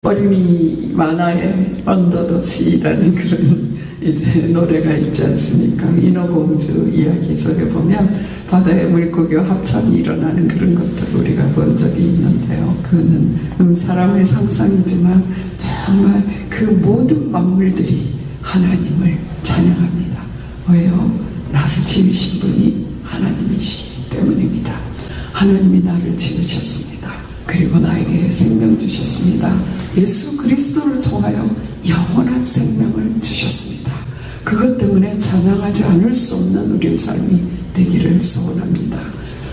어린이 만화에 언더더시라는 그런 이제 노래가 있지 않습니까? 인어공주 이야기 속에 보면 바다에 물고기와 합창이 일어나는 그런 것들을 우리가 본 적이 있는데요. 그는 사람의 상상이지만 정말 그 모든 만물들이 하나님을 찬양합니다. 왜요? 나를 지으신 분이 하나님이시기 때문입니다. 하나님이 나를 지으셨습니다. 그리고 나에게 생명 주셨습니다. 예수 그리스도를 통하여 영원한 생명을 주셨습니다. 그것 때문에 찬양하지 않을 수 없는 우리의 삶이 되기를 소원합니다.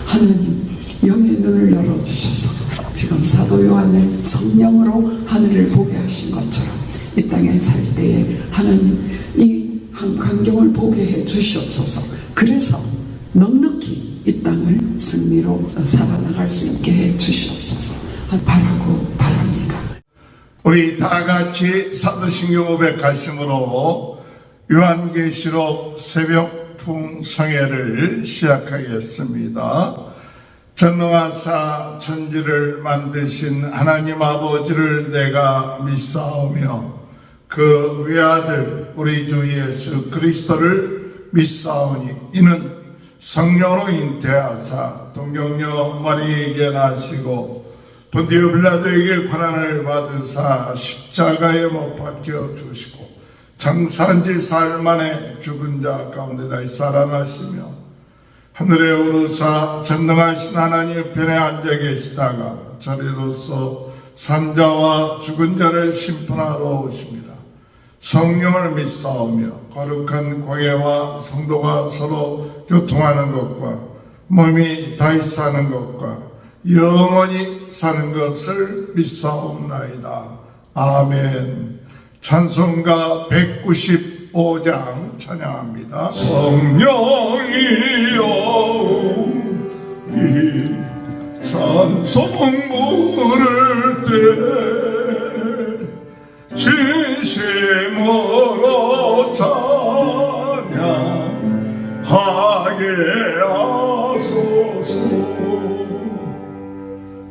하나님 영의 눈을 열어주셔서 지금 사도 요한을 성령으로 하늘을 보게 하신 것처럼 이 땅에 살 때에 하나님 이 한 광경을 보게 해 주시옵소서. 그래서 넉넉히 이 땅을 승리로 살아나갈 수 있게 해 주시옵소서 바라고 바랍니다. 우리 다 같이 사도신경 500가심으로 요한계시록 새벽 풍성회를 시작하겠습니다. 전능하사 천지를 만드신 하나님 아버지를 내가 믿사오며 그 외아들 우리 주 예수 그리스도를 믿사오니 이는 성령으로 잉태하사 동정녀 마리에게 나시고 본디오 빌라도에게 고난을 받으사 십자가에 못 박혀 주시고 장사한 지 사흘 만에 죽은 자 가운데 다시 살아나시며 하늘에 오르사 전능하신 하나님 편에 앉아 계시다가 저리로서 산자와 죽은 자를 심판하러 오십니다. 성령을 믿사오며 거룩한 공예와 성도가 서로 교통하는 것과 몸이 다시 사는 것과 영원히 사는 것을 믿사옵나이다. 아멘. 찬송가 195장 찬양합니다. 성령이여 이 찬송 부를 때 진심으로 찬양하게 하소서.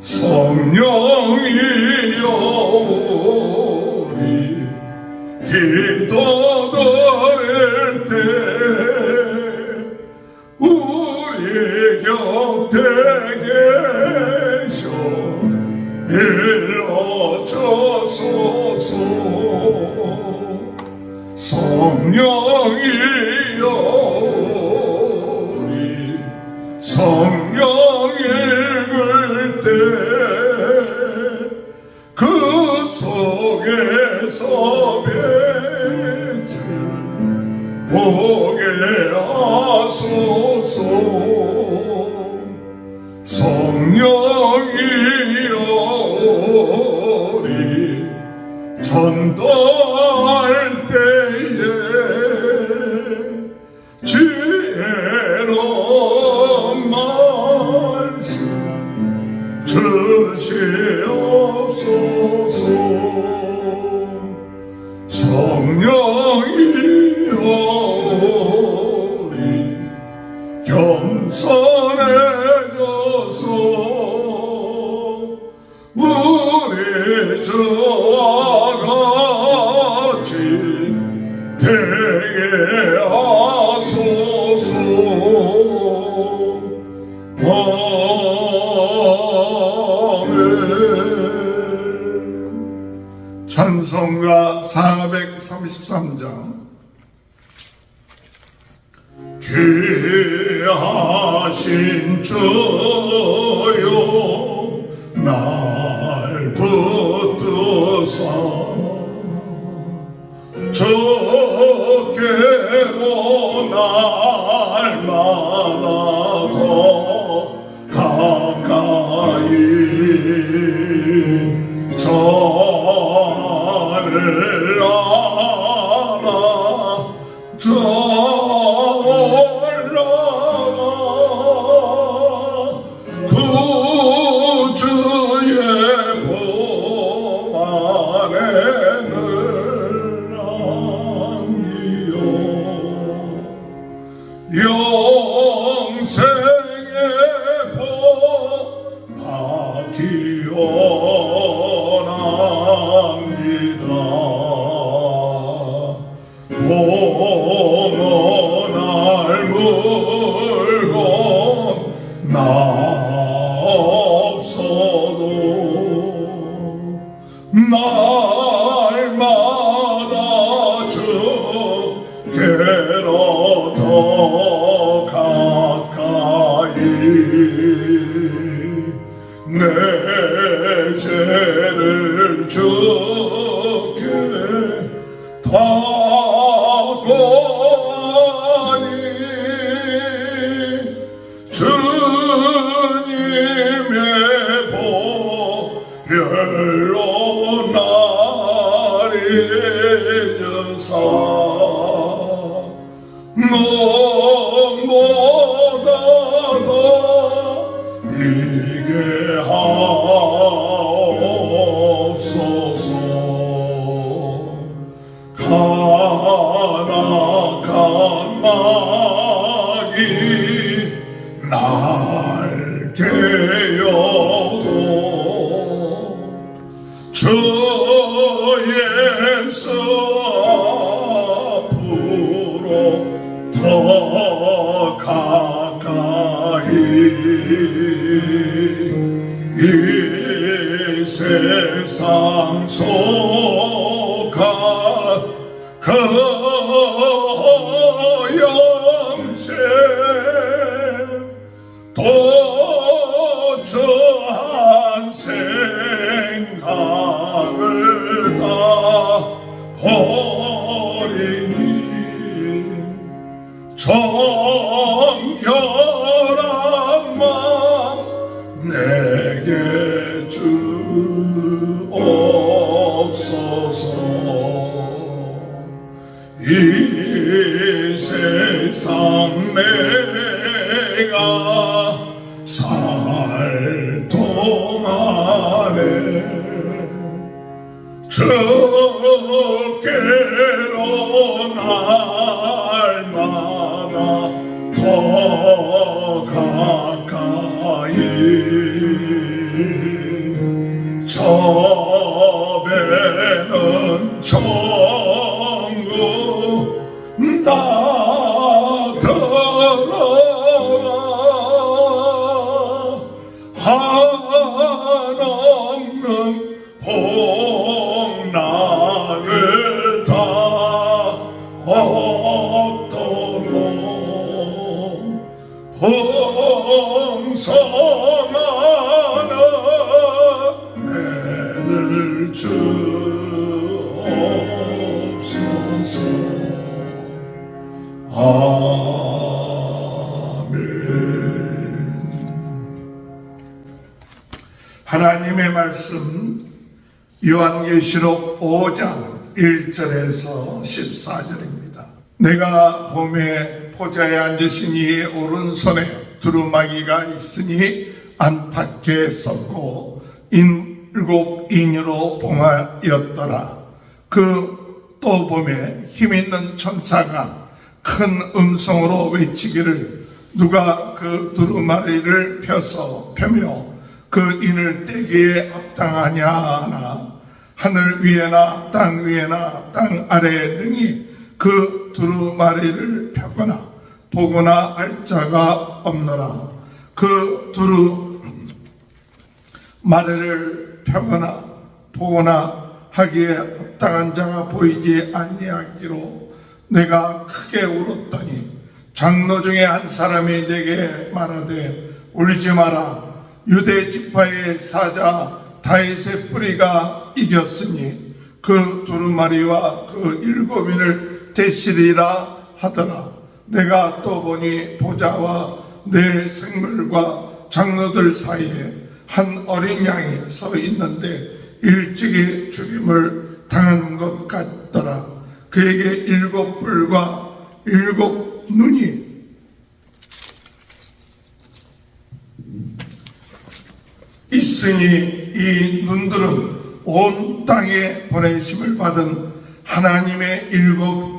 성령이여 우리 기도 드릴 때 우리 곁에 계셔 일러주소서. 성령이여 우리 성령 읽을 때 그 속에서 빛을 보게 하소서. 성령이여 우리 전도할 때에 지혜로운 말씀 주시옵소서. 성령이여 우리 겸손해져서 우리 주와 같이 되게 하소서. 아멘. 찬송가 433장. 귀하신 주여 날 붙드사 주께로 날마다 더 가까이 저를 알아 저 올라가 구주의 복 안에 넣으라. 봉헌할 물건 나 없어도 날마다 주께로 더 가까이 내 죄를 주께 다 고하니 주님의 보혈로 나를 잊으사 무엇보다 더 이게 하옵소서. 가나간 마귀 날 깨어도 주 예수 앞으로 더 가까이 이 세상 속한 그 영생 도주한 생각을 다 버리니 정결한 마음 내게 주옵소서. 이 세상 내가 살 동안에 주께로 날마다 더 가까이 저배는 천국 나 들어가 한없는 복락을 다 얻도록 풍성하는 애를 주옵소서. 아멘. 하나님의 말씀 요한계시록 5장 1절에서 14절입니다. 내가 봄에 보좌에 앉으신 이의 오른손에 두루마기가 있으니 안팎에 섰고 7인으로 봉하였더라. 그 또 봄에 힘있는 천사가 큰 음성으로 외치기를 누가 그 두루마리를 펴며 그 인을 떼기에 합당하냐 하나 하늘 위에나 땅 위에나 땅 아래에 등이 그 두루마리를 펴거나 보거나 할 자가 없노라. 그 두루마리를 펴거나 보거나 하기에 합당한 자가 보이지 아니하기로 내가 크게 울었더니 장로 중에 한 사람이 내게 말하되 울지 마라. 유대 지파의 사자 다윗의 뿌리가 이겼으니 그 두루마리와 그 7인을 대시리라 하더라. 내가 또 보니 보좌와 내 생물과 장로들 사이에 한 어린 양이 서 있는데 일찍이 죽임을 당한 것 같더라. 그에게 7뿔과 7눈이 있으니 이 눈들은 온 땅에 보내심을 받은 하나님의 7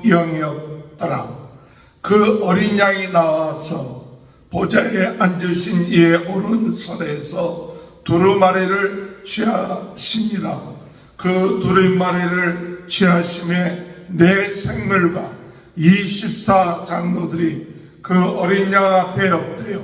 영이었더라. 그 어린 양이 나와서 보좌에 앉으신 이의 오른손에서 두루마리를 취하시니라. 그 두루마리를 취하심에 내 생물과 24장로들이 그 어린 양 앞에 엎드려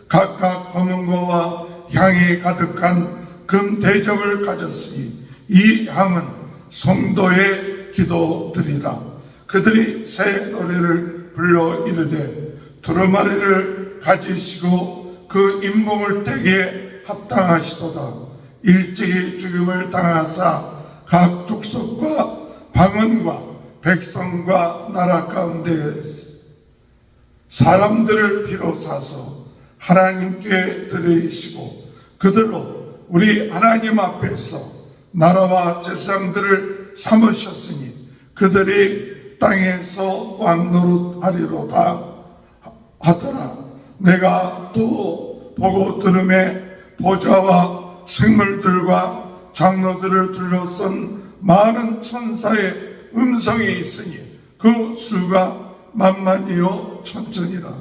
각각 검은 거와 향이 가득한 금 대접을 가졌으니 이 향은 성도의 기도들이라. 그들이 새 노래를 불러 이르되 두루마리를 가지시고 그 잇몸을 떼게 합당하시도다. 일찍이 죽임을 당하사 각 족속과 방언과 백성과 나라 가운데 사람들을 비로사서 하나님께 드리시고 그들로 우리 하나님 앞에서 나라와 제사장들을 삼으셨으니 그들이 땅에서 왕노릇하리로다 하더라. 내가 또 보고 들음에 보좌와 생물들과 장로들을 둘러싼 많은 천사의 음성이 있으니 그 수가 만만이요 천천이라.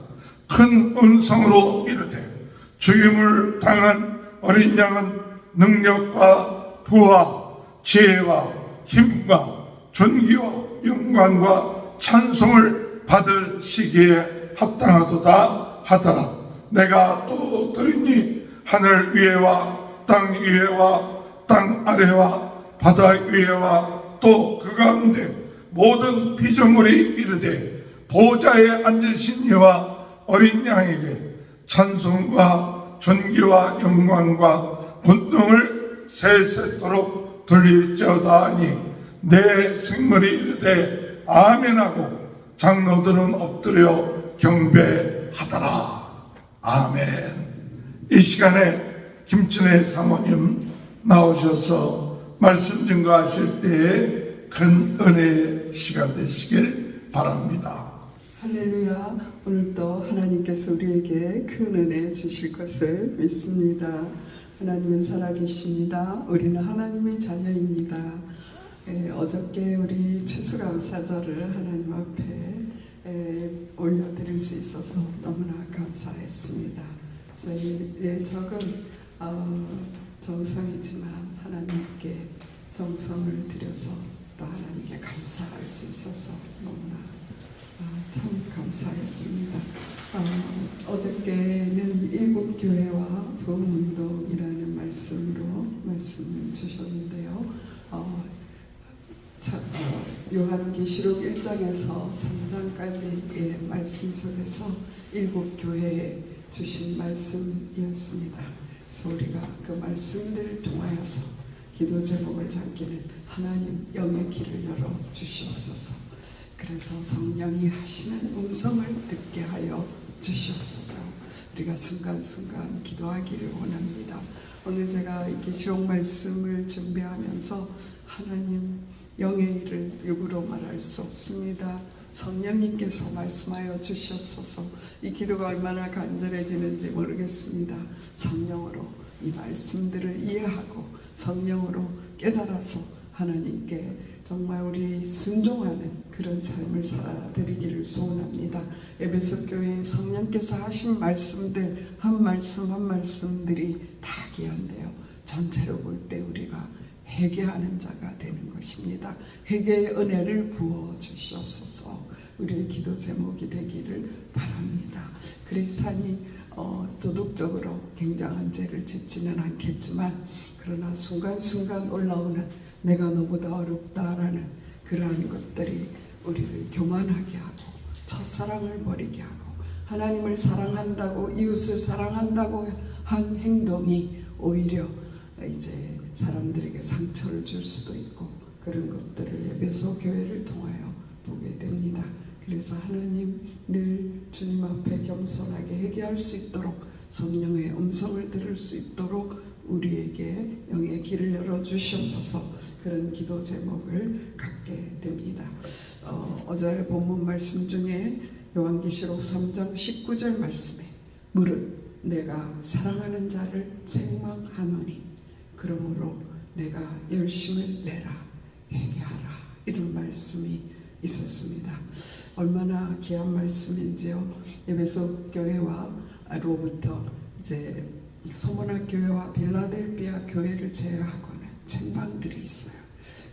큰 음성으로 이르되 죽임을 당한 어린 양은 능력과 부와 지혜와 힘과 존귀와 영광과 찬송을 받으시기에 합당하도다 하더라. 내가 또 들으니 하늘 위에와 땅 위에와 땅 아래와 바다 위에와 또 그 가운데 모든 피조물이 이르되 보좌에 앉으신 이와 어린 양에게 찬송과 존귀와 영광과 권능을 세세토록 돌릴지어다 하니 내 생물이 이르되 아멘하고 장로들은 엎드려 경배하더라. 아멘. 이 시간에 김춘혜 사모님 나오셔서 말씀 증거하실 때에 큰 은혜의 시간 되시길 바랍니다. 할렐루야. 오늘도 하나님께서 우리에게 큰 은혜 주실 것을 믿습니다. 하나님은 살아계십니다. 우리는 하나님의 자녀입니다. 어저께 우리 추수감사절을 하나님 앞에 올려드릴 수 있어서 너무나 감사했습니다. 저희의 적은 정성이지만 하나님께 정성을 들여서 또 하나님께 감사할 수 있어서 너무나 참 감사했습니다. 어저께는 일곱 교회와 부흥운동이라는 말씀으로 말씀을 주셨는데요. 요한계시록 1장에서 3장까지의 말씀 속에서 일곱 교회에 주신 말씀이었습니다. 그래서 우리가 그 말씀들을 통하여서 기도 제목을 잡기는 하나님 영의 길을 열어 주시옵소서. 그래서 성령이 하시는 음성을 듣게 하여 주시옵소서. 우리가 순간순간 기도하기를 원합니다. 오늘 제가 이 계시록 말씀을 준비하면서 하나님 영의 일을 입으로 말할 수 없습니다. 성령님께서 말씀하여 주시옵소서. 이 기도가 얼마나 간절해지는지 모르겠습니다. 성령으로 이 말씀들을 이해하고 성령으로 깨달아서 하나님께 정말 우리 순종하는 그런 삶을 살아드리기를 소원합니다. 에베소 교회에 성령께서 하신 말씀들 한 말씀 한 말씀들이 다 귀한데요. 전체로 볼 때 우리가 회개하는 자가 되는 것입니다. 회개의 은혜를 부어 주시옵소서. 우리의 기도 제목이 되기를 바랍니다. 그리스도인이 도덕적으로 굉장한 죄를 짓지는 않겠지만 그러나 순간순간 올라오는 내가 너보다 어렵다라는 그러한 것들이 우리를 교만하게 하고 첫사랑을 버리게 하고 하나님을 사랑한다고 이웃을 사랑한다고 한 행동이 오히려 이제 사람들에게 상처를 줄 수도 있고 그런 것들을 에베소 교회를 통하여 보게 됩니다. 그래서 하나님 늘 주님 앞에 겸손하게 회개할 수 있도록 성령의 음성을 들을 수 있도록 우리에게 영의 길을 열어주시옵소서. 그런 기도 제목을 갖게 됩니다. 어제 본문 말씀 중에 요한계시록 3장 19절 말씀에 무릇 내가 사랑하는 자를 책망하노니 그러므로 내가 열심을 내라 회개하라 이런 말씀이 있었습니다. 얼마나 귀한 말씀인지요. 에베소 교회와로부터 이제 서문학 교회와 빌라델비아 교회를 제외하고는 책망들이 있어요.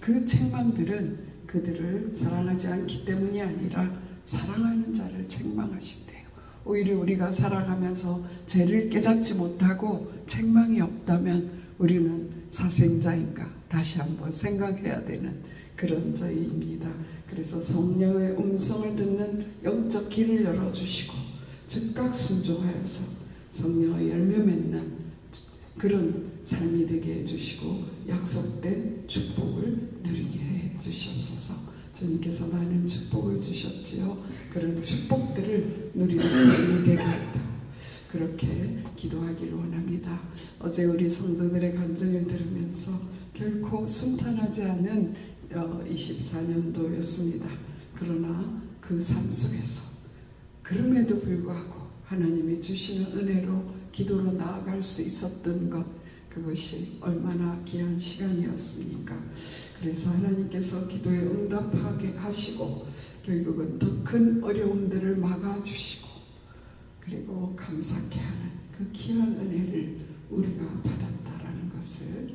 그 책망들은 그들을 사랑하지 않기 때문이 아니라 사랑하는 자를 책망하신대요. 오히려 우리가 살아가면서 죄를 깨닫지 못하고 책망이 없다면 우리는 사생자인가 다시 한번 생각해야 되는 그런 저희입니다. 그래서 성령의 음성을 듣는 영적 길을 열어주시고 즉각 순종하여서 성령의 열매 맺는 그런 삶이 되게 해주시고 약속된 축복을 누리게 해주시옵소서. 주님께서 많은 축복을 주셨지요. 그런 축복들을 누리는 삶이 되게 했다. 그렇게 기도하기를 원합니다. 어제 우리 성도들의 간증을 들으면서 결코 순탄하지 않은 24년도였습니다. 그러나 그 삶 속에서 그럼에도 불구하고 하나님이 주시는 은혜로 기도로 나아갈 수 있었던 것, 그것이 얼마나 귀한 시간이었습니까? 그래서 하나님께서 기도에 응답하게 하시고 결국은 더 큰 어려움들을 막아주시고 그리고 감사케 하는 그 귀한 은혜를 우리가 받았다라는 것을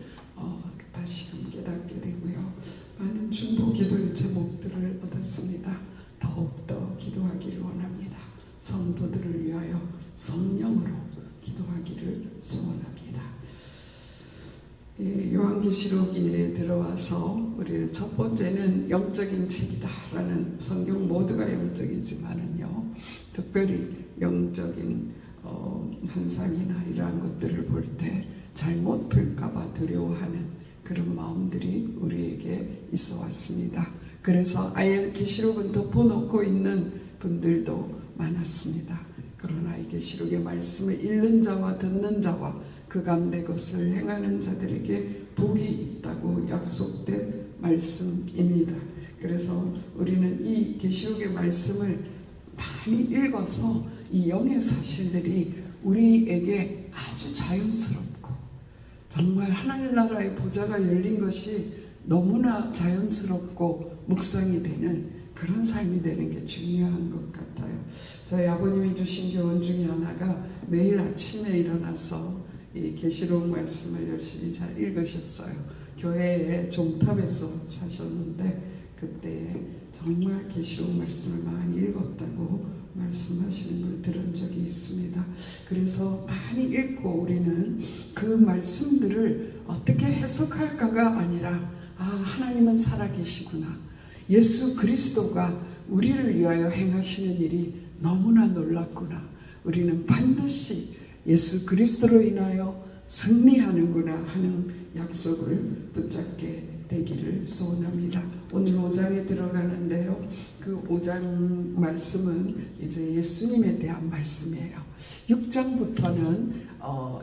다시금 깨닫게 되고요. 많은 중보 기도의 제목들을 얻었습니다. 더욱더 기도하기를 원합니다. 성도들을 위하여 성령으로 기도하기를 소원합니다. 요한계시록에 들어와서 우리 첫 번째는 영적인 책이다라는, 성경 모두가 영적이지만은요, 특별히 영적인 현상이나 이러한 것들을 볼 때 잘못 풀까봐 두려워하는 그런 마음들이 우리에게 있어 왔습니다. 그래서 아예 계시록은 덮어놓고 있는 분들도 많았습니다. 그러나 이 계시록의 말씀을 읽는 자와 듣는 자와 그 가운데 것을 행하는 자들에게 복이 있다고 약속된 말씀입니다. 그래서 우리는 이 계시록의 말씀을 많이 읽어서 이 영의 사실들이 우리에게 아주 자연스럽고 정말 하늘나라의 보좌가 열린 것이 너무나 자연스럽고 묵상이 되는 그런 삶이 되는 게 중요한 것 같아요. 저희 아버님이 주신 교훈 중에 하나가 매일 아침에 일어나서 이 계시록 말씀을 열심히 잘 읽으셨어요. 교회의 종탑에서 사셨는데 그때 정말 계시록 말씀을 많이 읽었다고 말씀하시는 걸 들은 적이 있습니다. 그래서 많이 읽고 우리는 그 말씀들을 어떻게 해석할까가 아니라 하나님은 살아계시구나, 예수 그리스도가 우리를 위하여 행하시는 일이 너무나 놀랍구나, 우리는 반드시 예수 그리스도로 인하여 승리하는구나 하는 약속을 붙잡게 되기를 소원합니다. 오늘 5장에 들어가는데요, 그 5장 말씀은 이제 예수님에 대한 말씀이에요. 6장부터는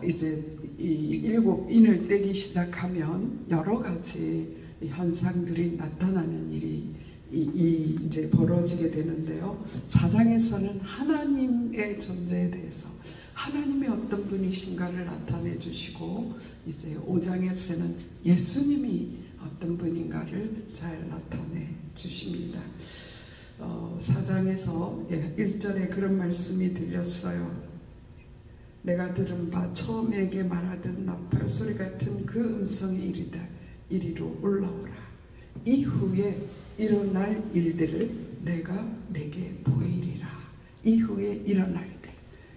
이제 이 7인을 떼기 시작하면 여러 가지 현상들이 나타나는 일이 이제 벌어지게 되는데요. 4장에서는 하나님의 존재에 대해서, 하나님의 어떤 분이신가를 나타내 주시고, 이제 5장에서는 예수님이 어떤 분인가를 잘 나타내 주십니다. 4장에서 1절에 그런 말씀이 들렸어요. 내가 들은 바 처음에게 말하던 나팔 소리 같은 그 음성이 이리로 올라오라. 이후에 일어날 일들을 내가 내게 보이리라. 이후에 일어날 때,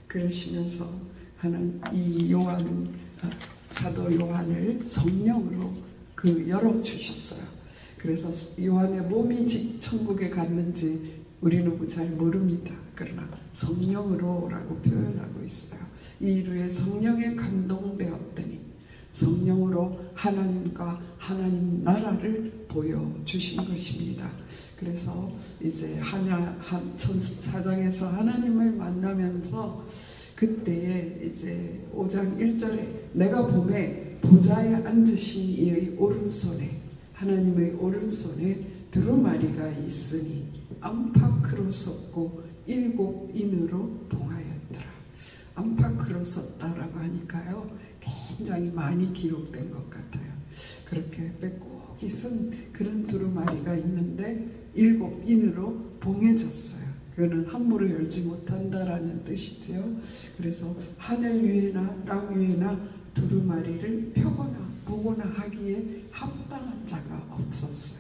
그러시면서 하는 이 사도 요한을 성령으로 열어주셨어요. 그래서 요한의 몸이 천국에 갔는지 우리는 잘 모릅니다. 그러나 성령으로라고 표현하고 있어요. 이루에 성령에 감동되었더니 성령으로 하나님과 하나님 나라를 보여주신 것입니다. 그래서 이제 4장에서 하나님을 만나면서 그때에 이제 5장 1절에 내가 봄에 보좌에 앉으신 이의 오른손에, 하나님의 오른손에 두루마리가 있으니 안팎으로 섰고 7인으로 봉하였더라. 안팎으로 섰다라고 하니까요, 굉장히 많이 기록된 것 같아요. 그렇게 빼곡히 쓴 그런 두루마리가 있는데 7인으로 봉해졌어요. 그거는 함부로 열지 못한다라는 뜻이지요. 그래서 하늘 위에나 땅 위에나 두루마리를 펴거나 보거나 하기에 합당한 자가 없었어요.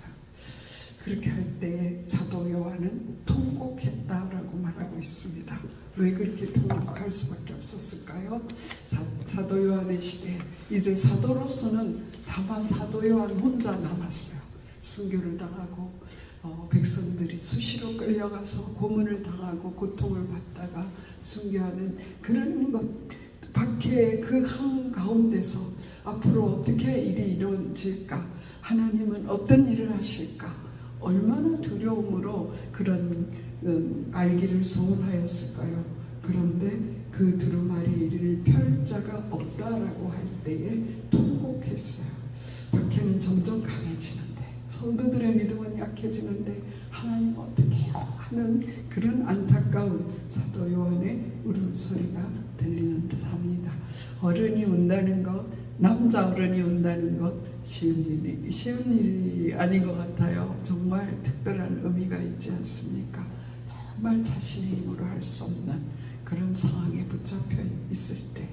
그렇게 할 때 사도 요한은 통곡했다라고 말하고 있습니다. 왜 그렇게 통곡할 수밖에 없었을까요? 사도 요한의 시대, 이제 사도로서는 다만 사도 요한 혼자 남았어요. 순교를 당하고 백성들이 수시로 끌려가서 고문을 당하고 고통을 받다가 순교하는 그런 것 밖에 그 한가운데서 앞으로 어떻게 일이 이루어질까, 하나님은 어떤 일을 하실까, 얼마나 두려움으로 그런 알기를 소원하였을까요? 그런데 그 두루마리를 펼 자가 없다라고 할 때에 통곡했어요. 박해는 점점 강해지는데, 성도들의 믿음은 약해지는데 하나님 어떻게 해요? 하는 그런 안타까운 사도 요한의 울음소리가 들리는 듯합니다. 어른이 운다는 것, 남자 어른이 운다는 것 쉬운 일이 아닌 것 같아요. 정말 특별한 의미가 있지 않습니까? 정말 자신의 힘으로 할 수 없는 그런 상황에 붙잡혀 있을 때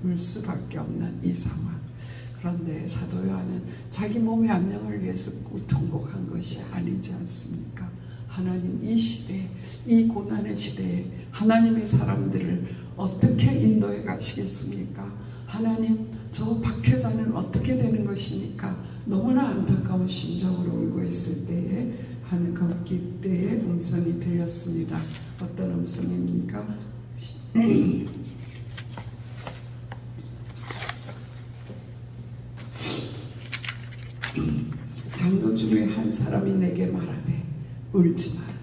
울 수밖에 없는 이 상황. 그런데 사도 요한은 자기 몸의 안녕을 위해서 통곡한 것이 아니지 않습니까? 하나님 이 시대에, 이 고난의 시대에 하나님의 사람들을 어떻게 인도해 가시겠습니까? 하나님, 저 박해자는 어떻게 되는 것입니까? 너무나 안타까운 심정으로 울고 있을 때에 하나님 때에 음성이 들렸습니다. 어떤 음성입니까? 장로 중에 한 사람이 내게 말하되 울지 말라.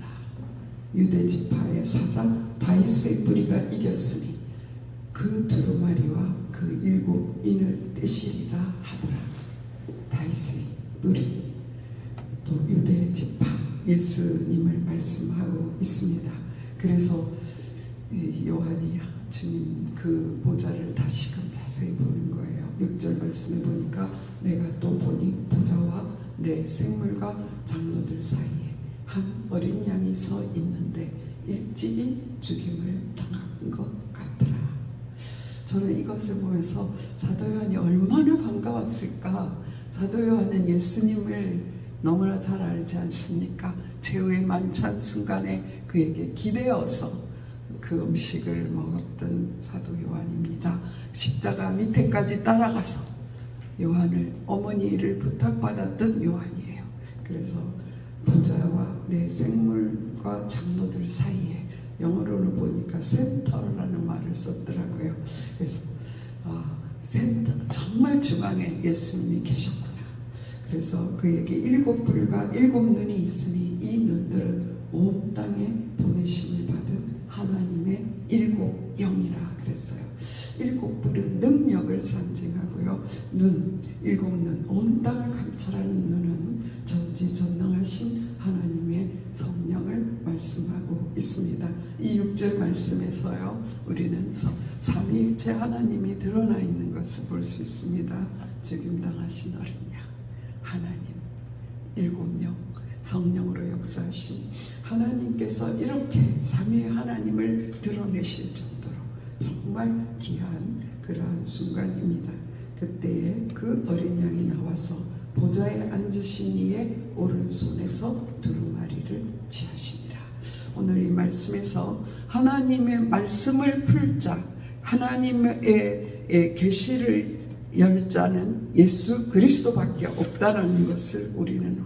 유대 지파의 사자 다윗의 뿌리가 이겼으니 그 두루마리와 그 7인을 떼시리라 하더라. 다윗의 뿌리, 또 유대 지파, 예수님을 말씀하고 있습니다. 그래서 요한이 주님 그 보좌를 다시금 자세히 보는 거예요. 6절 말씀에 보니까 내가 또 보니 보좌와 내 생물과 장로들 사이에 한 어린 양이 서 있는데 일찍이 죽임을 당한 것 같더라. 저는 이것을 보면서 사도 요한이 얼마나 반가웠을까. 사도 요한은 예수님을 너무나 잘 알지 않습니까? 최후의 만찬 순간에 그에게 기대어서 그 음식을 먹었던 사도 요한입니다. 십자가 밑에까지 따라가서 요한을, 어머니를 부탁받았던 요한이에요. 그래서 보좌와 내 생물과 장로들 사이에, 영어로는 보니까 센터라는 말을 썼더라고요. 그래서 센터, 정말 중앙에 예수님이 계셨구나. 그래서 그에게 7불과 7눈이 있으니 이 눈들은 온 땅에 보내심을 받은 하나님의 7영이라 그랬어요. 7불은 능력을 상징하고요. 눈, 7눈, 온 땅을 감찰하는 눈은 전지전능하신 하나님의 성령을 말씀하고 있습니다. 이 6절 말씀에서요, 우리는 삼위일체 하나님이 드러나 있는 것을 볼 수 있습니다. 죽임당하신 어린 양, 하나님, 7영, 성령으로 역사하신 하나님께서 이렇게 삼위의 하나님을 드러내실 정도로 정말 귀한 그러한 순간입니다. 그때에 그 어린 양이 나와서 보좌에 앉으신 이의 오른손에서 두루마리를 취하시니라. 오늘 이 말씀에서 하나님의 말씀을 풀 자, 하나님의 계시를 열 자는 예수 그리스도밖에 없다는 것을 우리는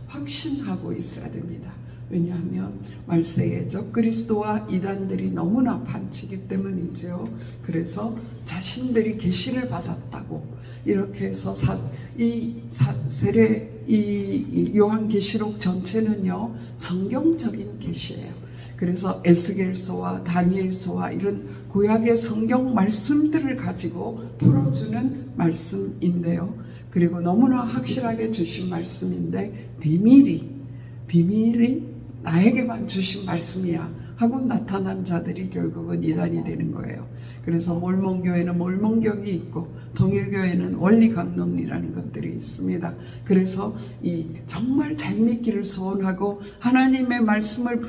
확신하고 있어야 됩니다. 왜냐하면 말세에 적그리스도와 이단들이 너무나 반치기 때문이죠. 그래서 자신들이 계시를 받았다고 이렇게 해서 이 요한계시록 전체는요, 성경적인 계시예요. 그래서 에스겔서와 다니엘서와 이런 구약의 성경 말씀들을 가지고 풀어주는 말씀인데요. 그리고 너무나 확실하게 주신 말씀인데 비밀이 나에게만 주신 말씀이야 하고 나타난 자들이 결국은 이단이 되는 거예요. 그래서 몰몬교회는 몰몬경이 있고 통일교회는 원리강론이라는 것들이 있습니다. 그래서 이 정말 잘 믿기를 소원하고 하나님의 말씀을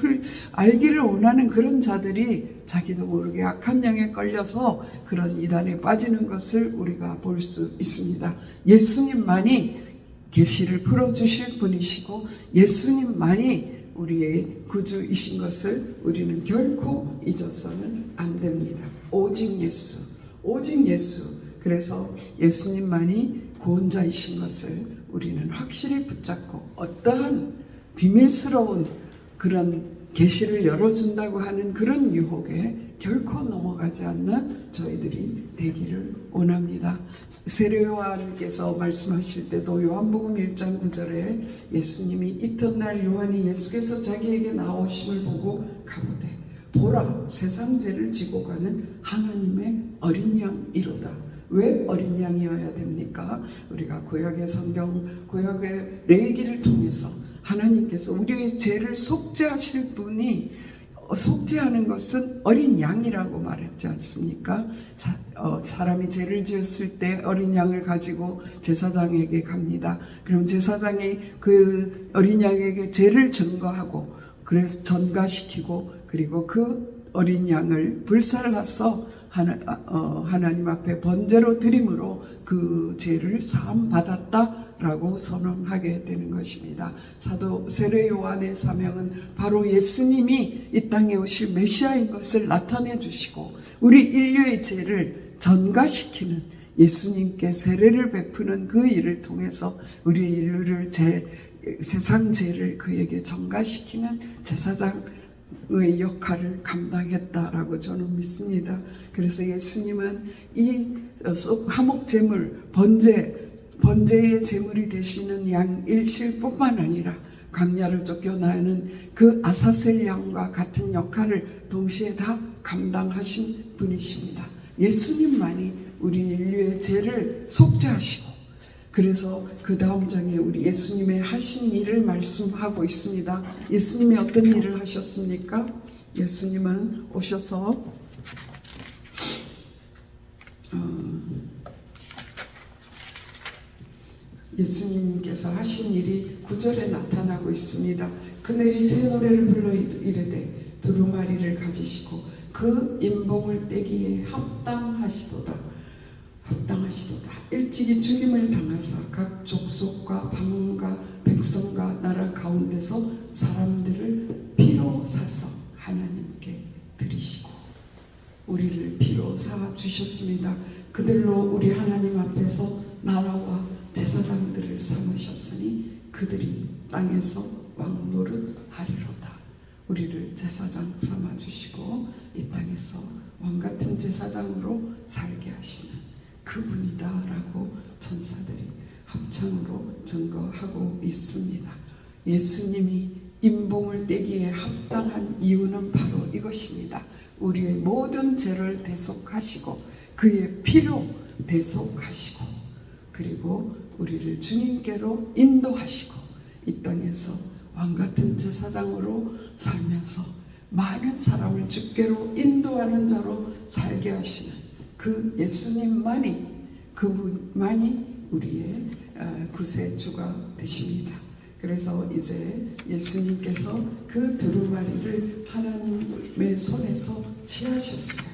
알기를 원하는 그런 자들이 자기도 모르게 악한 영에 걸려서 그런 이단에 빠지는 것을 우리가 볼 수 있습니다. 예수님만이 계시를 풀어주실 분이시고 예수님만이 우리의 구주이신 것을 우리는 결코 잊어서는 안 됩니다. 오직 예수, 오직 예수. 그래서 예수님만이 구원자이신 것을 우리는 확실히 붙잡고 어떠한 비밀스러운 그런 계시를 열어준다고 하는 그런 유혹에 결코 넘어가지 않는 저희들이 되기를 원합니다. 세례 요한께서 말씀하실 때도 요한복음 1장 9절에 예수님이 이튿날 요한이 예수께서 자기에게 나오심을 보고 가로되 보라 세상 죄를 지고 가는 하나님의 어린 양이로다. 왜 어린 양이어야 됩니까? 우리가 구약의 성경, 구약의 레위기를 통해서 하나님께서 우리의 죄를 속죄하실 분이 속죄하는 것은 어린 양이라고 말했지 않습니까? 사람이 죄를 지었을 때 어린 양을 가지고 제사장에게 갑니다. 그럼 제사장이 그 어린 양에게 죄를 전가하고 그래서 전가시키고 그리고 그 어린 양을 불살라서 하나님 앞에 번제로 드림으로 그 죄를 사함 받았다라고 선언하게 되는 것입니다. 사도 세례 요한의 사명은 바로 예수님이 이 땅에 오실 메시아인 것을 나타내 주시고 우리 인류의 죄를 전가시키는 예수님께 세례를 베푸는 그 일을 통해서 우리 인류를 세상 죄를 그에게 전가시키는 제사장 의 역할을 감당했다라고 저는 믿습니다. 그래서 예수님은 이 화목제물 번제의 제물이 되시는 양 일실뿐만 아니라 광야를 쫓겨나는 그 아사셀 양과 같은 역할을 동시에 다 감당하신 분이십니다. 예수님만이 우리 인류의 죄를 속죄하시고 그래서 그 다음 장에 우리 예수님의 하신 일을 말씀하고 있습니다. 예수님이 어떤 일을 하셨습니까? 예수님은 오셔서 예수님께서 하신 일이 9절에 나타나고 있습니다. 그날이 새 노래를 불러 이르되 두루마리를 가지시고 그 인봉을 떼기에 합당하시도다. 일찍이 죽임을 당하사 각 족속과 방언과 백성과 나라 가운데서 사람들을 피로 사서 하나님께 드리시고 우리를 피로 사 주셨습니다. 그들로 우리 하나님 앞에서 나라와 제사장들을 삼으셨으니 그들이 땅에서 왕노릇 하리로다. 우리를 제사장 삼아 주시고 이 땅에서 왕같은 제사장으로 살게 하시는 그분이다라고 천사들이 합창으로 증거하고 있습니다. 예수님이 인봉을 떼기에 합당한 이유는 바로 이것입니다. 우리의 모든 죄를 대속하시고 그의 피로 대속하시고 그리고 우리를 주님께로 인도하시고 이 땅에서 왕같은 제사장으로 살면서 많은 사람을 주께로 인도하는 자로 살게 하시는 그 예수님만이 그분만이 우리의 구세주가 되십니다. 그래서 이제 예수님께서 그 두루마리를 하나님의 손에서 취하셨어요.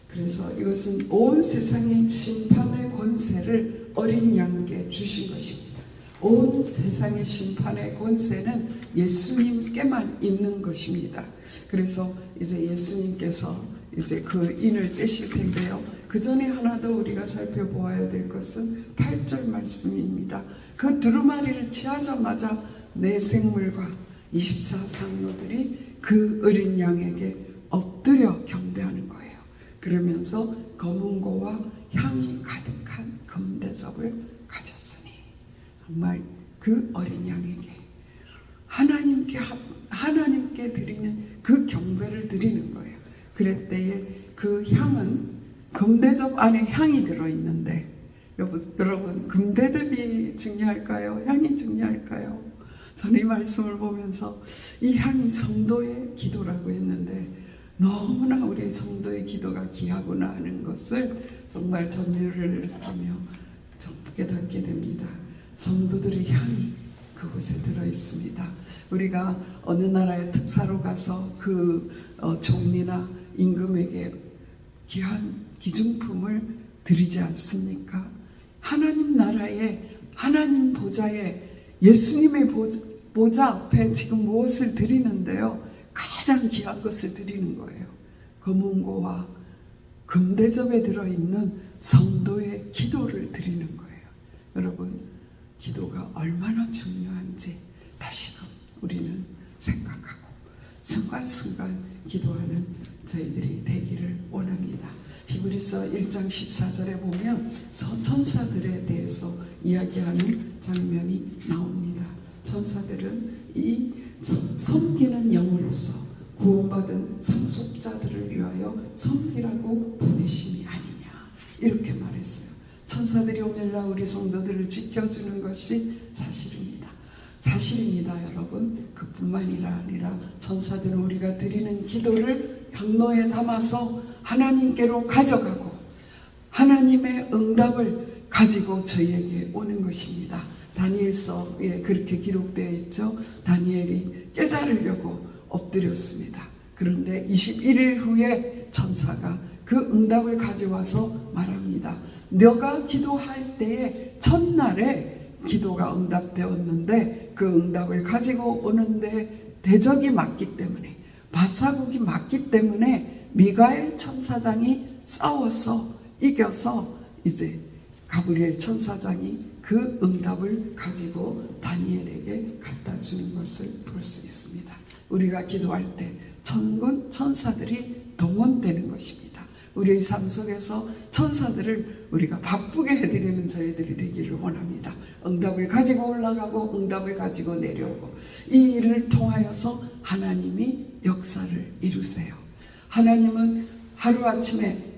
그래서 이것은 온 세상의 심판의 권세를 어린 양에게 주신 것입니다. 온 세상의 심판의 권세는 예수님께만 있는 것입니다. 그래서 이제 예수님께서 이제 그 인을 떼실 텐데요. 그 전에 하나 더 우리가 살펴보아야 될 것은 8절 말씀입니다. 그 두루마리를 취하자마자 내 생물과 24상노들이 그 어린 양에게 엎드려 경배하는 거예요. 그러면서 검은고와 향이 가득한 금대접을 가졌으니 정말 그 어린 양에게 하나님께 드리는 그 경배를 드리는 거예요. 그랬때에 그 향은 금대접 안에 향이 들어있는데 여러분 금대접이 중요할까요? 향이 중요할까요? 저는 이 말씀을 보면서 이 향이 성도의 기도라고 했는데 너무나 우리 성도의 기도가 귀하구나 하는 것을 정말 전율을 느끼며 깨닫게 됩니다. 성도들의 향이 그곳에 들어 있습니다. 우리가 어느 나라의 특사로 가서 그 총리나 임금에게 귀한 기중품을 드리지 않습니까? 하나님 나라에, 하나님 보좌에, 예수님의 보좌 앞에 지금 무엇을 드리는데요? 가장 귀한 것을 드리는 거예요. 검은고와 금대접에 들어있는 성도의 기도를 드리는 거예요. 여러분, 기도가 얼마나 중요한지 다시금 우리는 생각하고 순간순간 기도하는 저희들이 되기를 원합니다. 히브리서 1장 14절에 보면 천사들에 대해서 이야기하는 장면이 나옵니다. 천사들은 이 섬기는 영으로서 구원받은 상속자들을 위하여 섬기라고 보내심이 아니냐, 이렇게 말했어요. 천사들이 오늘날 우리 성도들을 지켜주는 것이 사실입니다, 여러분. 그뿐만이 아니라 천사들은 우리가 드리는 기도를 향로에 담아서 하나님께로 가져가고 하나님의 응답을 가지고 저희에게 오는 것입니다. 다니엘서에 그렇게 기록되어 있죠. 다니엘이 깨달으려고 엎드렸습니다. 그런데 21일 후에 천사가 그 응답을 가져와서 말합니다. 너가 기도할 때에 첫날에 기도가 응답되었는데 그 응답을 가지고 오는데 대적이 맞기 때문에, 바사국이 맞기 때문에 미가엘 천사장이 싸워서 이겨서 이제 가브리엘 천사장이 그 응답을 가지고 다니엘에게 갖다 주는 것을 볼 수 있습니다. 우리가 기도할 때 천군 천사들이 동원되는 것입니다. 우리의 삶 속에서 천사들을 우리가 바쁘게 해드리는 저희들이 되기를 원합니다. 응답을 가지고 올라가고 응답을 가지고 내려오고, 이 일을 통하여서 하나님이 역사를 이루세요. 하나님은 하루아침에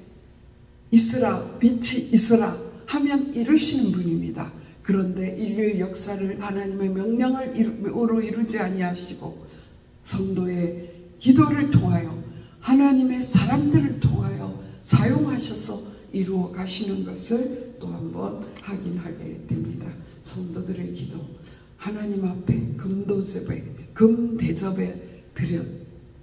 있으라, 빛이 있으라 하면 이루시는 분입니다. 그런데 인류의 역사를 하나님의 명령으로 이루지 아니하시고 성도의 기도를 통하여 하나님의 사람들을 통하여 사용하셔서 이루어 가시는 것을 또 한번 확인하게 됩니다. 성도들의 기도, 하나님 앞에 금대접에 드려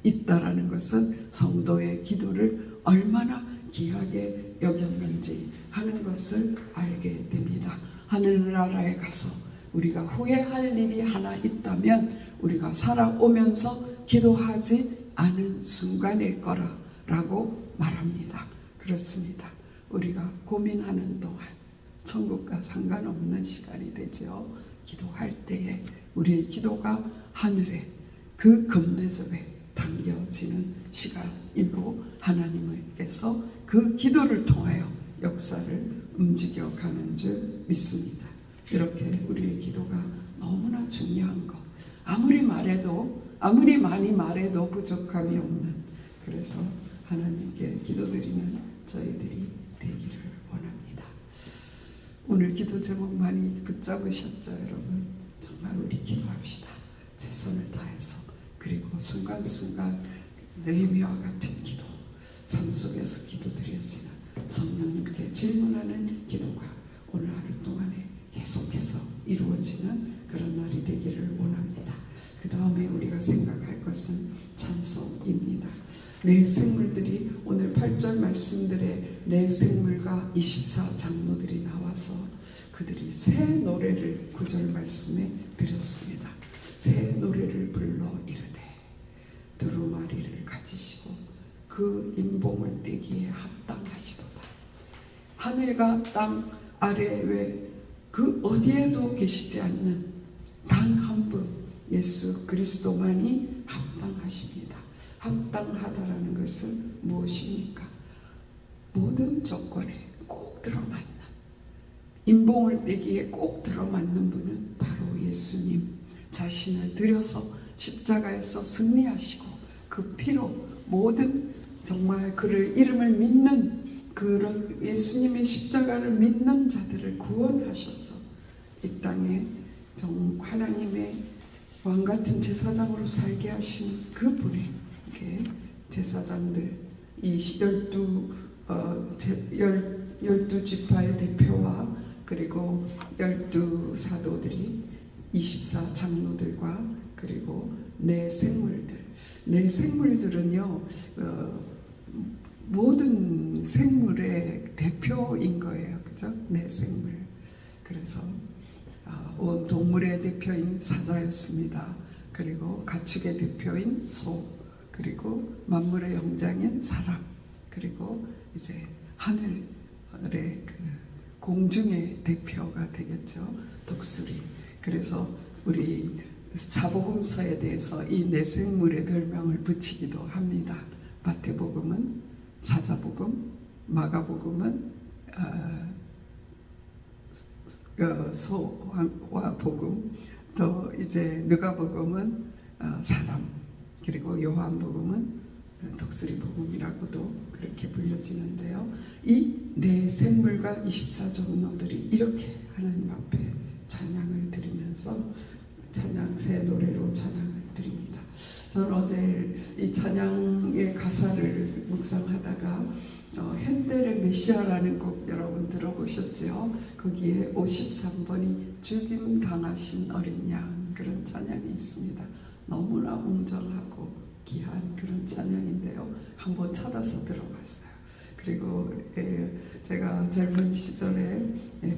있다라는 것은 성도의 기도를 얼마나 귀하게 여겼는지 하는 것을 알게 됩니다. 하늘나라에 가서 우리가 후회할 일이 하나 있다면 우리가 살아오면서 기도하지 않은 순간일 거라고 말합니다. 그렇습니다. 우리가 고민하는 동안 천국과 상관없는 시간이 되죠. 기도할 때에 우리의 기도가 하늘에 그 금대접에 담겨지는 시간이고, 하나님께서 그 기도를 통하여 역사를 움직여가는 줄 믿습니다. 이렇게 우리의 기도가 너무나 중요한 것, 아무리 많이 말해도 부족함이 없는, 그래서 하나님께 기도드리는 저희들이 되기를 원합니다. 오늘 기도 제목 많이 붙잡으셨죠, 여러분? 정말 우리 기도합시다. 최선을 다해서. 그리고 순간순간 느헤미야와 같은 기도, 삶 속에서 기도드려지는 성령님께 질문하는 기도가 오늘 하루 동안에 계속해서 이루어지는 그런 날이 되기를 원합니다. 그 다음에 우리가 생각할 것은 찬송입니다. 내 생물들이, 오늘 8절 말씀들에 내 생물과 24장로들이 나와서 그들이 새 노래를 9절 말씀에 드렸습니다. 새 노래를 불러 이르되 두루마리를 가지시고 그 인봉을 떼기에 합당하시도다. 하늘과 땅 아래 외 그 어디에도 계시지 않는 단 한 분 예수 그리스도만이 합당하십니다. 합당하다라는 것은 무엇입니까? 모든 조건에 꼭 들어맞는, 인봉을 떼기에 꼭 들어맞는 분은 바로 예수님 자신을 들여서 십자가에서 승리하시고 그 피로 모든 정말 그를 이름을 믿는 그 예수님의 십자가를 믿는 자들을 구원하셔서 이 땅에 하나님의 왕같은 제사장으로 살게 하신 그 분에게 제사장들, 이 12 지파의 대표와 그리고 12 사도들이 24 장로들과 그리고 네 생물들은요 모든 생물의 대표인 거예요, 그죠? 네 생물. 그래서 온 동물의 대표인 사자였습니다. 그리고 가축의 대표인 소, 그리고 만물의 영장인 사람, 그리고 이제 하늘의 그 공중의 대표가 되겠죠, 독수리. 그래서 우리 사복음서에 대해서 이 네 생물의 별명을 붙이기도 합니다. 마태복음은 사자복음, 마가복음은 소와 복음, 또 이제 누가복음은 사람, 그리고 요한복음은 독수리 복음이라고도 그렇게 불려지는데요. 이 네 생물과 24장로들이 이렇게 하나님 앞에 찬양을 드리면서 찬양 새 노래로 찬양을 드립니다. 저는 어제 이 찬양의 가사를 묵상하다가 핸델의 메시아라는 곡 여러분 들어보셨죠? 거기에 53번이 죽임 당하신 어린 양, 그런 찬양이 있습니다. 너무나 웅장하고 귀한 그런 찬양인데요. 한번 찾아서 들어봤어요. 그리고 제가 젊은 시절에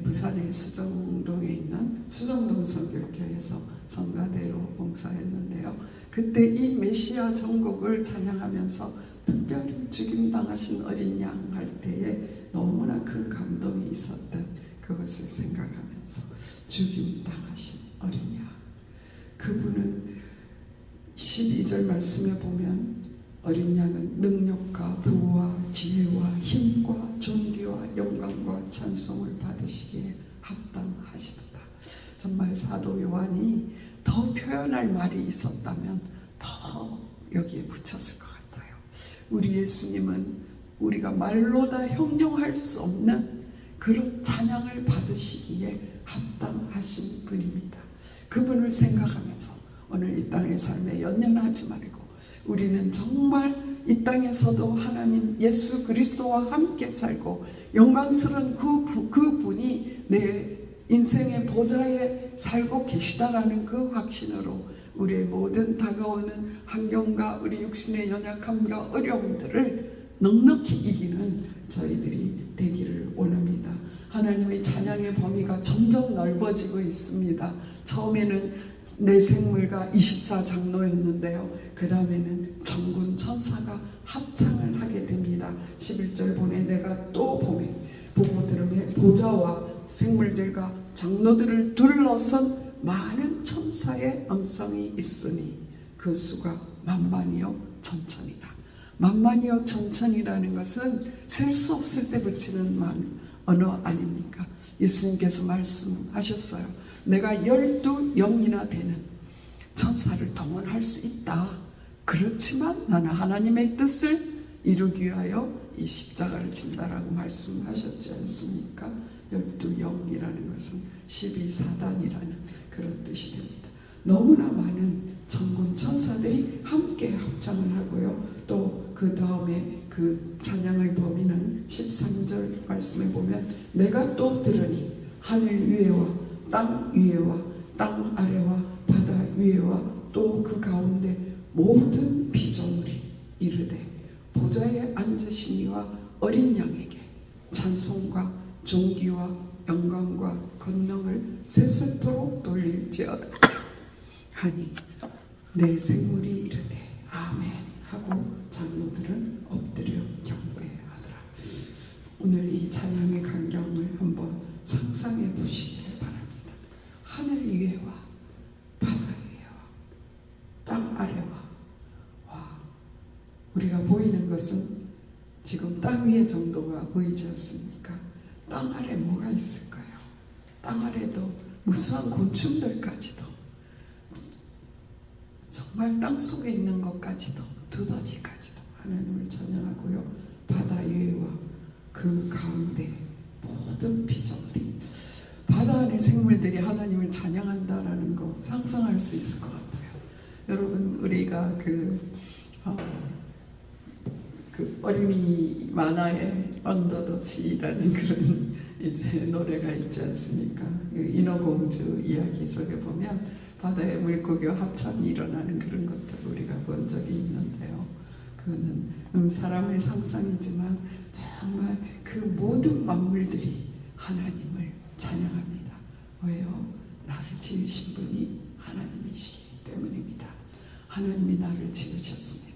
부산의 수정동에 있는 수정동 선교교회에서 성가대로 봉사했는데요. 그때 이 메시아 전곡을 찬양하면서 특별히 죽임당하신 어린 양 할 때에 너무나 큰 감동이 있었던 그것을 생각하면서 죽임당하신 어린 양, 그분은 12절 말씀에 보면 어린 양은 능력과 부와 지혜와 힘과 존귀와 영광과 찬송을 받으시기에 합당하시도다. 정말 사도 요한이 더 표현할 말이 있었다면 더 여기에 붙였을 것 같아요. 우리 예수님은 우리가 말로 다 형용할 수 없는 그런 찬양을 받으시기에 합당하신 분입니다. 그분을 생각하면서 오늘 이 땅의 삶에 연연하지 말고 우리는 정말 이 땅에서도 하나님 예수 그리스도와 함께 살고 영광스러운 그분이 내 인생의 보좌에 살고 계시다라는 그 확신으로 우리의 모든 다가오는 환경과 우리 육신의 연약함과 어려움들을 넉넉히 이기는 저희들이 되기를 원합니다. 하나님의 찬양의 범위가 점점 넓어지고 있습니다. 처음에는 내 생물과 24장로였는데요. 그 다음에는 전군 천사가 합창을 하게 됩니다. 11절 보내 내가 또 보고 들음에 보좌와 생물들과 장로들을 둘러선 많은 천사의 음성이 있으니 그 수가 만만이요 천천이라. 만만이요 천천이라는 것은 셀 수 없을 때 붙이는 언어 아닙니까? 예수님께서 말씀하셨어요. 내가 12영이나 되는 천사를 동원할 수 있다. 그렇지만 나는 하나님의 뜻을 이루기 위하여 이 십자가를 진다라고 말씀하셨지 않습니까? 12영이라는 것은 12사단이라는 그런 뜻이 됩니다. 너무나 많은 천군 천사들이 함께 합창을 하고요. 또 그 다음에 그 찬양의 범위는 13절 말씀에 보면 내가 또 들으니 하늘 위에와 땅 위에와 땅 아래와 바다 위에와 또 그 가운데 모든 피조물이 이르되 보좌에 앉으시니와 어린 양에게 찬송과 존귀와 영광과 권능을 세세토록 돌릴지어다 하니 내 생물이 이르되 아멘 하고 장로들은 엎드려 경배하더라. 오늘 이 찬양의 광경을 한번 상상해 보시기를 바랍니다. 하늘 위에와 바다 위에와 땅 아래와 우리가 보이는 것은 지금 땅 위에 정도가 보이지 않습니까? 땅 아래 뭐가 있을까요? 땅 아래도 무수한 곤충들까지도 정말 땅 속에 있는 것까지도 두더지까지도 하나님을 찬양하고요. 바다 위에와 그 가운데 모든 피조물이 바다 안의 생물들이 하나님을 찬양한다라는 거 상상할 수 있을 것 같아요. 여러분 우리가 그 어린이 만화의 언더더시라는 그런 이제 노래가 있지 않습니까? 그 인어공주 이야기 속에 보면 바다의 물고기와 합창이 일어나는 그런 것들을 우리가 본 적이 있는데요. 그거는 사람의 상상이지만 정말 그 모든 만물들이 하나님을 찬양합니다. 왜요? 나를 지으신 분이 하나님이시기 때문입니다. 하나님이 나를 지으셨습니다.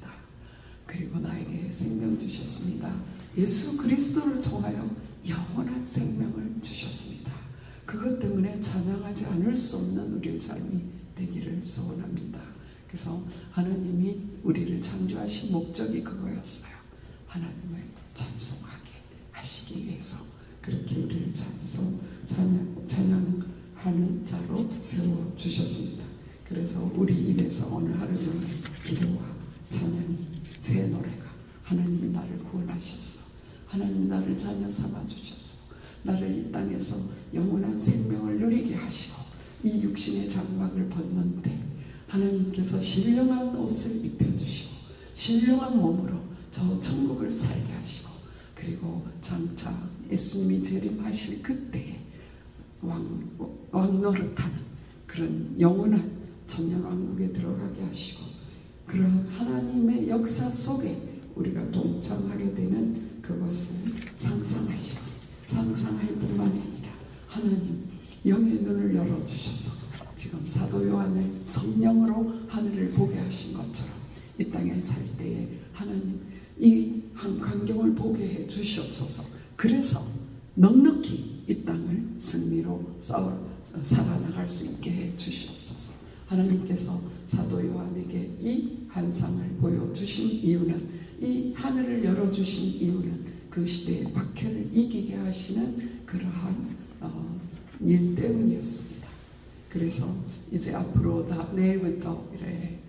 그리고 나에게 생명 주셨습니다. 예수 그리스도를 통하여 영원한 생명을 주셨습니다. 그것 때문에 찬양하지 않을 수 없는 우리의 삶이 되기를 소원합니다. 그래서 하나님이 우리를 창조하신 목적이 그거였어요. 하나님을 찬송하게 하시기 위해서 그렇게 우리를 찬양하는 자로 세워주셨습니다. 그래서 우리 입에서 오늘 하루 종일 기도와 찬양이 새 노래가 하나님이 나를 구원하셨어. 하나님 나를 자녀 삼아주셨어. 나를 이 땅에서 영원한 생명을 누리게 하시고 이 육신의 장막을 벗는데 하나님께서 신령한 옷을 입혀주시고 신령한 몸으로 저 천국을 살게 하시고 그리고 장차 예수님이 재림하실 그때에 왕노릇하는 그런 영원한 천년왕국에 들어가게 하시고 그런 하나님의 역사 속에 우리가 동참하게 되는 그것을 상상하시고 상상할 뿐만이 아니라 하나님 영의 눈을 열어주셔서 지금 사도 요한을 성령으로 하늘을 보게 하신 것처럼 이 땅에 살 때에 하나님 이 한 광경을 보게 해 주시옵소서. 그래서 넉넉히 이 땅을 승리로 살아나갈 수 있게 해 주시옵소서. 하나님께서 사도 요한에게 이 환상을 보여주신 이유는 이 하늘을 열어주신 이유는 그 시대의 박해를 이기게 하시는 그러한 일 때문이었습니다. 그래서 이제 앞으로 내일부터 이래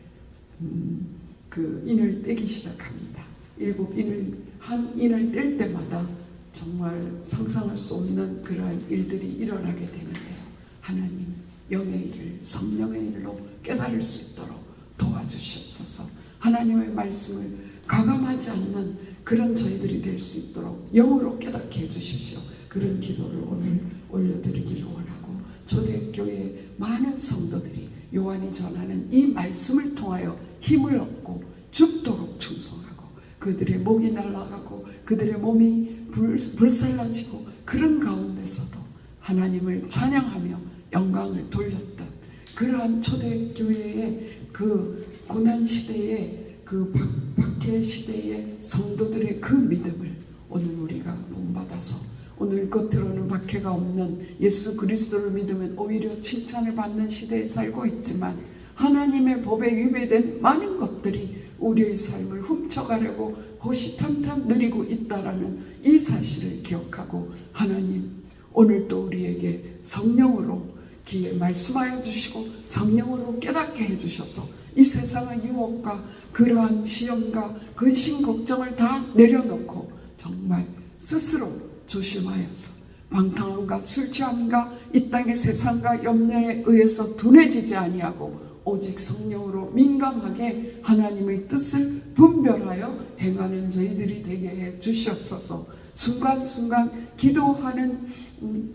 그 인을 떼기 시작합니다. 일곱 인을 한 인을 뗄 때마다 정말 상상할 수 없는 그러한 일들이 일어나게 되는데요. 하나님 영의 일을 성령의 일로 깨달을 수 있도록 도와주시옵소서. 하나님의 말씀을 가감하지 않는 그런 저희들이 될 수 있도록 영으로 깨닫게 해주십시오. 그런 기도를 오늘 올려드리기를 원하고 초대교회 많은 성도들이 요한이 전하는 이 말씀을 통하여 힘을 얻고 죽도록 충성하고 그들의 목이 날아가고 그들의 몸이 불살라지고 그런 가운데서도 하나님을 찬양하며 영광을 돌렸던 그러한 초대교회의 그 고난시대의 그 박해 시대의 성도들의 그 믿음을 오늘 우리가 본받아서 오늘 겉으로는 박해가 없는 예수 그리스도를 믿으면 오히려 칭찬을 받는 시대에 살고 있지만 하나님의 법에 위배된 많은 것들이 우리의 삶을 훔쳐가려고 호시탐탐 누리고 있다라는 이 사실을 기억하고 하나님 오늘 또 우리에게 성령으로 귀에 말씀하여 주시고 성령으로 깨닫게 해주셔서 이 세상의 유혹과 그러한 시험과 근심 걱정을 다 내려놓고 정말 스스로 조심하여서 방탕함과 술 취함과 이 땅의 세상과 염려에 의해서 둔해지지 아니하고 오직 성령으로 민감하게 하나님의 뜻을 분별하여 행하는 저희들이 되게 해 주시옵소서. 순간순간 기도하는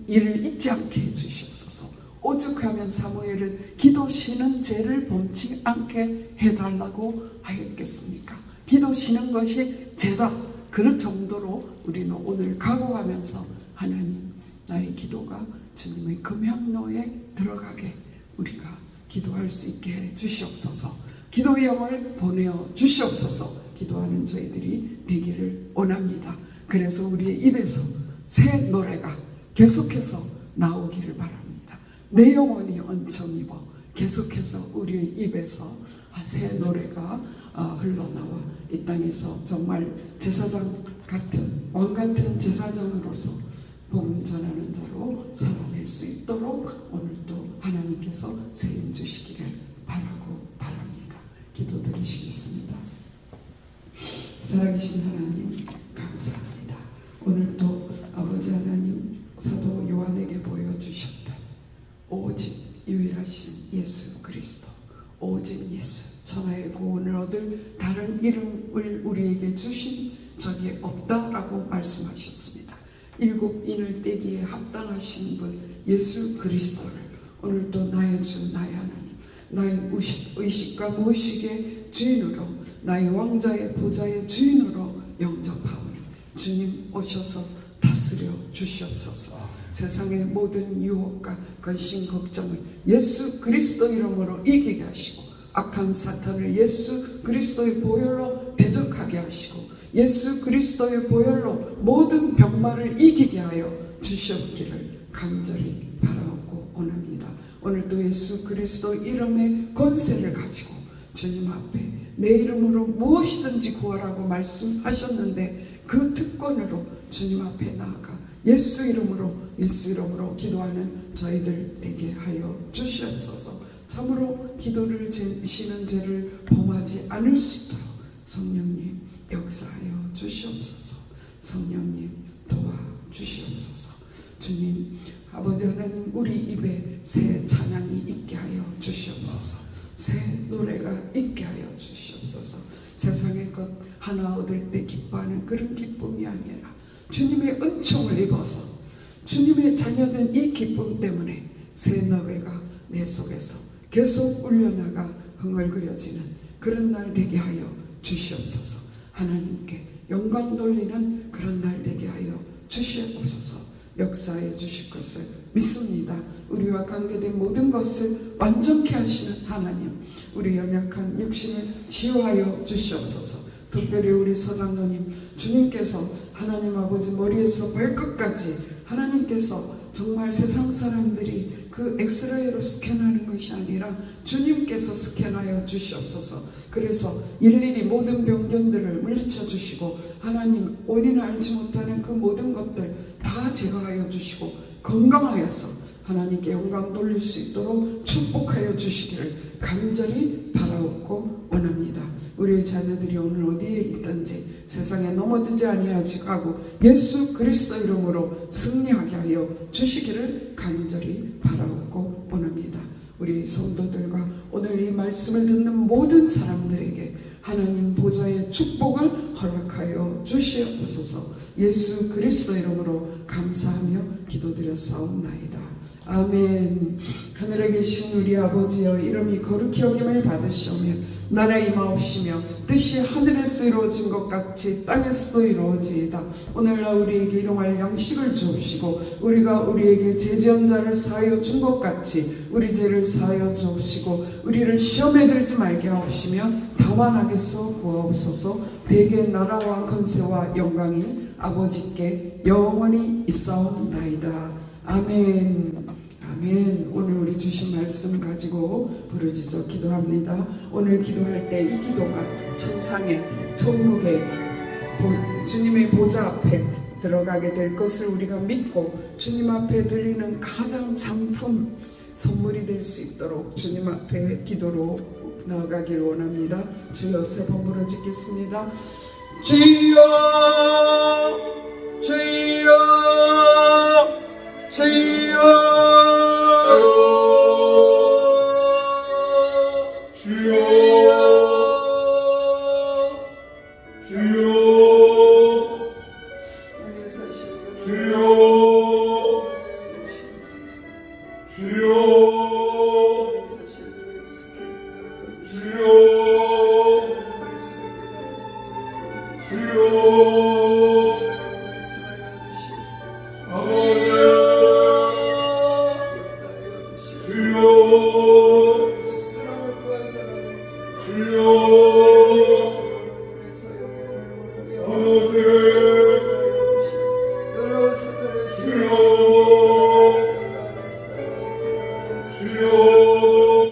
일을 잊지 않게 해 주시옵소서. 오죽하면 사무엘은 기도 쉬는 죄를 범치 않게 해달라고 하였겠습니까? 기도 쉬는 것이 죄다. 그럴 정도로 우리는 오늘 각오하면서 하나님 나의 기도가 주님의 금향로에 들어가게 우리가 기도할 수 있게 해 주시옵소서. 기도의 영을 보내어 주시옵소서. 기도하는 저희들이 되기를 원합니다. 그래서 우리의 입에서 새 노래가 계속해서 나오기를 바랍니다. 내 영혼이 은총 입어 계속해서 우리의 입에서 새 노래가 흘러나와 이 땅에서 정말 제사장 같은 왕 같은 제사장으로서 복음 전하는 자로 살아낼 수 있도록 오늘도 하나님께서 세임 주시기를 바라고 바랍니다. 기도드리시겠습니다. 살아계신 하나님 감사합니다. 오늘도 아버지 하나님 사도 요한에게 보여주셨던 오직 유일하신 예수 그리스도 오직 예수 천하의 구원을 얻을 다른 이름을 우리에게 주신 저기에 없다라고 말씀하셨습니다. 일곱 인을 떼기에 합당하신 분 예수 그리스도를 오늘도 나의 주 나의 하나님, 나의 의식과 무의식의 주인으로, 나의 왕자의 보좌의 주인으로 영접하오니 주님 오셔서 다스려 주시옵소서. 세상의 모든 유혹과 근심 걱정을 예수 그리스도 이름으로 이기게 하시고, 악한 사탄을 예수 그리스도의 보혈로 대적하게 하시고, 예수 그리스도의 보혈로 모든 병마를 이기게 하여 주시옵기를 간절히 바라옵고 원합니다. 오늘도 예수 그리스도 이름의 권세를 가지고 주님 앞에 내 이름으로 무엇이든지 구하라고 말씀하셨는데, 그 특권으로 주님 앞에 나아가 예수 이름으로 기도하는 저희들 되게 하여 주시옵소서. 참으로 기도를 제시는 죄를 범하지 않을 수 있도록 성령님 역사하여 주시옵소서. 성령님 도와주시옵소서. 주님 아버지 하나님, 우리 입에 새 찬양이 있게 하여 주시옵소서. 새 노래가 있게 하여 주시옵소서. 세상의 것 하나 얻을 때 기뻐하는 그런 기쁨이 아니라 주님의 은총을 입어서 주님의 자녀된 이 기쁨 때문에 새 노래가 내 속에서 계속 울려나가 흥얼거려지는 그런 날 되게 하여 주시옵소서. 하나님께 영광 돌리는 그런 날 되게 하여 주시옵소서. 역사해 주실 것을 믿습니다. 우리와 관계된 모든 것을 완전케 하시는 하나님, 우리 연약한 육신을 치유하여 주시옵소서. 특별히 우리 서장로님, 주님께서 하나님 아버지 머리에서 발끝까지 하나님께서 정말 세상 사람들이 그 엑스레이로 스캔하는 것이 아니라 주님께서 스캔하여 주시옵소서. 그래서 일일이 모든 병균들을 물리쳐 주시고, 하나님 원인을 알지 못하는 그 모든 것들 다 제거하여 주시고, 건강하여서 하나님께 영광 돌릴 수 있도록 축복하여 주시기를 간절히 바라옵고 원합니다. 우리의 자녀들이 오늘 어디에 있든지 세상에 넘어지지 아니하고 예수 그리스도 이름으로 승리하게 하여 주시기를 간절히 바라옵고 원합니다. 우리 성도들과 오늘 이 말씀을 듣는 모든 사람들에게 하나님 보좌의 축복을 허락하여 주시옵소서. 예수 그리스도 이름으로 감사하며 기도드렸사옵나이다. 아멘. 하늘에 계신 우리 아버지여, 이름이 거룩히 여김을 받으시오며 나라 임하옵시며 뜻이 하늘에서 이루어진 것 같이 땅에서도 이루어지이다. 오늘날 우리에게 일용할 양식을 주옵시고, 우리가 우리에게 죄지은 자를 사하여 준 것 같이 우리 죄를 사하여 주옵시고, 우리를 시험에 들지 말게 하옵시며 다만 악에서 구하옵소서. 대개 나라와 권세와 영광이 아버지께 영원히 있사옵나이다. 아멘. 아멘. 오늘 우리 주신 말씀 가지고 부르짖어 기도합니다. 오늘 기도할 때 이 기도가 천상의 천국의 주님의 보좌 앞에 들어가게 될 것을 우리가 믿고 주님 앞에 드리는 가장 상품 선물이 될 수 있도록 주님 앞에 기도로 나아가길 원합니다. 주여 세 번 부르짖겠습니다. 주여 주여 주여 주여